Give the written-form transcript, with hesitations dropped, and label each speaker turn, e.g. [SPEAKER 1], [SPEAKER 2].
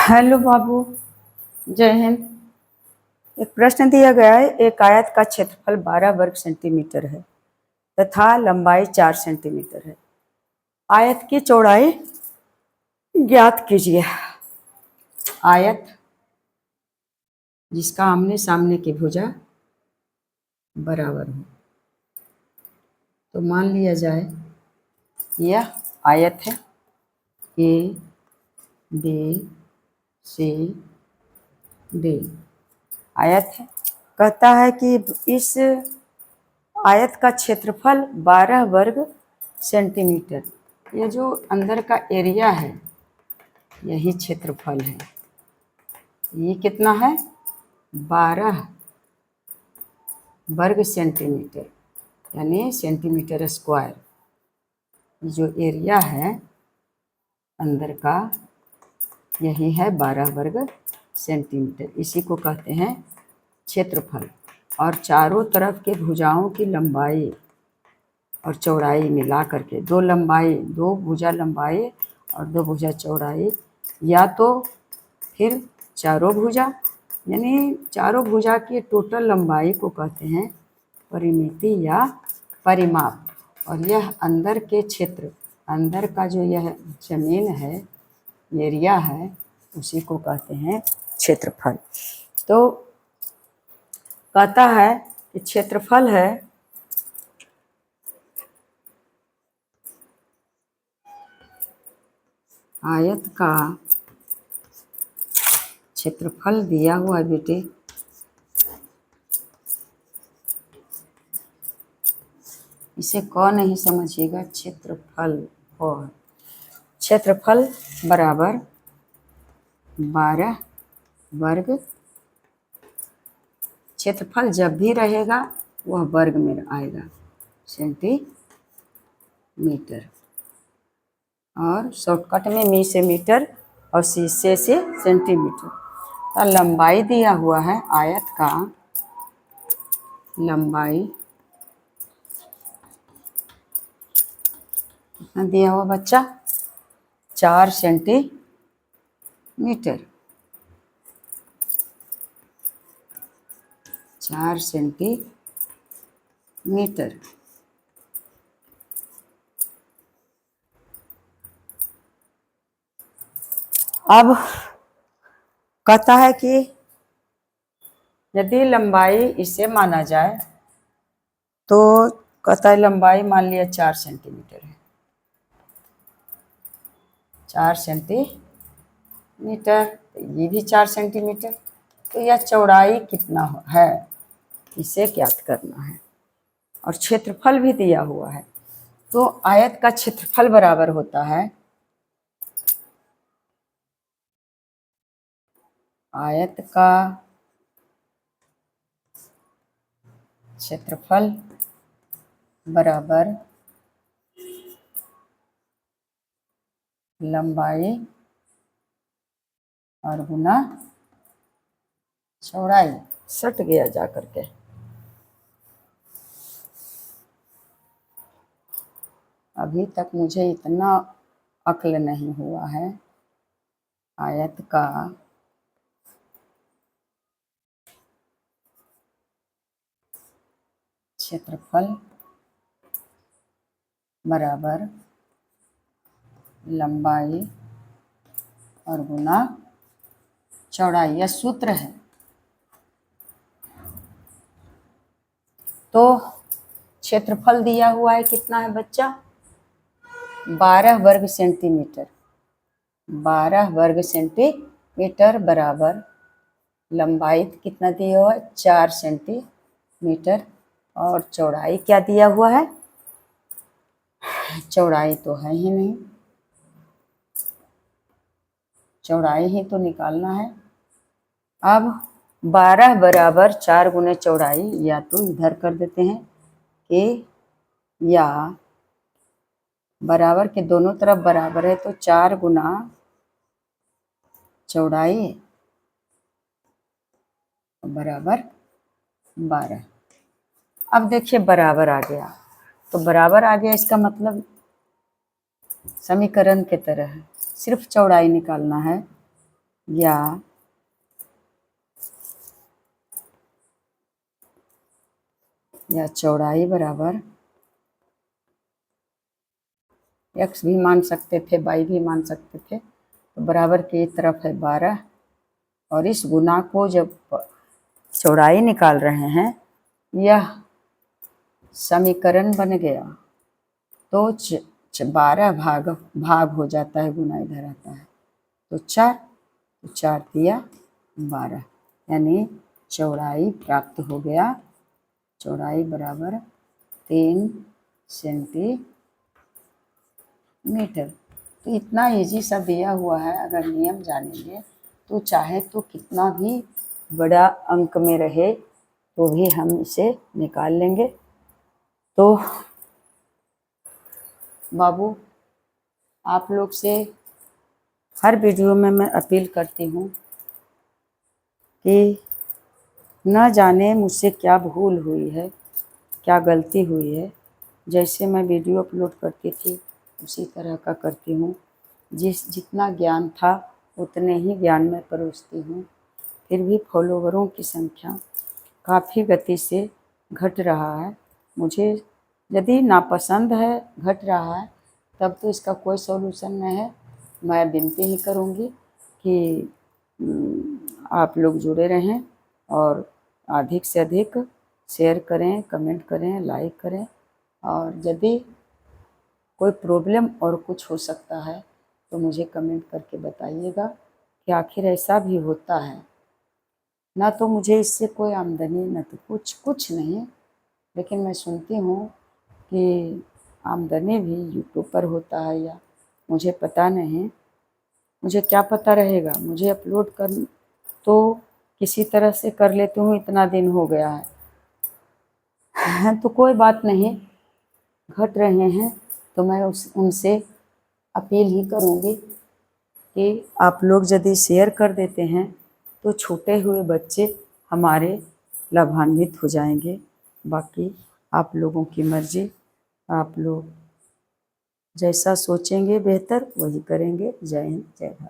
[SPEAKER 1] Hello बाबू, जय हिंद। एक प्रश्न दिया गया है, एक आयत का क्षेत्रफल 12 वर्ग सेंटीमीटर है तथा लंबाई 4 सेंटीमीटर है। आयत की चौड़ाई ज्ञात कीजिए। आयत जिसका आमने सामने की भुजा बराबर हो, तो मान लिया जाए यह आयत है ए बी सी डी। आयत है, कहता है कि इस आयत का क्षेत्रफल 12 वर्ग सेंटीमीटर। ये जो अंदर का एरिया है यही क्षेत्रफल है। ये कितना है? 12 वर्ग सेंटीमीटर, यानी सेंटीमीटर स्क्वायर। जो एरिया है अंदर का यही है 12 वर्ग सेंटीमीटर। इसी को कहते हैं क्षेत्रफल। और चारों तरफ के भुजाओं की लंबाई और चौड़ाई मिला करके, दो भुजा लंबाई और दो भुजा चौड़ाई, या तो फिर चारों भुजा, यानी चारों भुजा की टोटल लंबाई को कहते हैं परिमिति या परिमाप। और यह अंदर के क्षेत्र, अंदर का जो यह जमीन है, एरिया है, उसी को कहते हैं क्षेत्रफल। तो कहता है कि क्षेत्रफल है आयत का क्षेत्रफल दिया हुआ है बेटे। इसे क नहीं समझिएगा, क्षेत्रफल हो। क्षेत्रफल बराबर 12 वर्ग। क्षेत्रफल जब भी रहेगा वह वर्ग में आएगा, सेंटीमीटर। और शॉर्टकट में मी से मीटर और सी से सेंटीमीटर। तो लंबाई दिया हुआ है आयत का, लंबाई कितना दिया हुआ बच्चा? 4 सेंटीमीटर। 4 सेंटीमीटर। अब कहता है कि यदि लंबाई इसे माना जाए तो कहता है लंबाई मान लिया 4 सेंटीमीटर है। 4 सेंटीमीटर, ये भी 4 सेंटीमीटर। तो यह चौड़ाई कितना है इसे ज्ञात करना है। और क्षेत्रफल भी दिया हुआ है, तो आयत का क्षेत्रफल बराबर होता है आयत का क्षेत्रफल बराबर लंबाई और गुना चौड़ाई। सट गया जा करके। अभी तक मुझे इतना अक्ल नहीं हुआ है। आयत का क्षेत्रफल बराबर लंबाई और गुना चौड़ाई, यह सूत्र है। तो क्षेत्रफल दिया हुआ है कितना है बच्चा? 12 वर्ग सेंटीमीटर। 12 वर्ग सेंटीमीटर बराबर लंबाई कितना दिया हुआ है? 4 सेंटीमीटर। और चौड़ाई क्या दिया हुआ है? चौड़ाई तो है ही नहीं, चौड़ाई ही तो निकालना है। अब 12 बराबर 4 गुने चौड़ाई, या तो इधर कर देते हैं कि, या बराबर के दोनों तरफ बराबर है, तो 4 गुना चौड़ाई बराबर 12। अब देखिए बराबर आ गया, तो बराबर आ गया इसका मतलब समीकरण के तरह है, सिर्फ चौड़ाई निकालना है। या चौड़ाई बराबर x भी मान सकते थे, y भी मान सकते थे। तो बराबर की तरफ है 12, और इस गुना को जब चौड़ाई निकाल रहे हैं, यह समीकरण बन गया। तो 12 भाग हो जाता है, गुना इधर आता है, तो 4 दिया 12, यानी चौड़ाई प्राप्त हो गया। चौड़ाई बराबर 3 सेंटीमीटर। तो इतना इजी सा दिया हुआ है, अगर नियम जानेंगे तो चाहे तो कितना भी बड़ा अंक में रहे तो भी हम इसे निकाल लेंगे। तो बाबू, आप लोग से हर वीडियो में मैं अपील करती हूँ कि न जाने मुझसे क्या भूल हुई है, क्या गलती हुई है। जैसे मैं वीडियो अपलोड करती थी उसी तरह का करती हूँ। जितना ज्ञान था उतने ही ज्ञान में परोसती हूँ। फिर भी फॉलोवरों की संख्या काफ़ी गति से घट रहा है। मुझे यदि नापसंद है, घट रहा है, तब तो इसका कोई सॉल्यूशन नहीं है। मैं विनती ही करूँगी कि आप लोग जुड़े रहें और अधिक से अधिक शेयर करें, कमेंट करें, लाइक करें। और यदि कोई प्रॉब्लम और कुछ हो सकता है तो मुझे कमेंट करके बताइएगा कि आखिर ऐसा भी होता है। ना तो मुझे इससे कोई आमदनी, ना तो कुछ नहीं, लेकिन मैं सुनती हूँ कि आमदनी भी यूट्यूब पर होता है, या मुझे पता नहीं। मुझे क्या पता रहेगा, मुझे अपलोड कर तो किसी तरह से कर लेती हूँ, इतना दिन हो गया है। तो कोई बात नहीं, घट रहे हैं तो मैं उनसे अपील ही करूँगी कि आप लोग यदि शेयर कर देते हैं तो छूटे हुए बच्चे हमारे लाभान्वित हो जाएंगे। बाकी आप लोगों की मर्जी, आप लोग जैसा सोचेंगे बेहतर वही करेंगे। जय हिंद, जय भारत।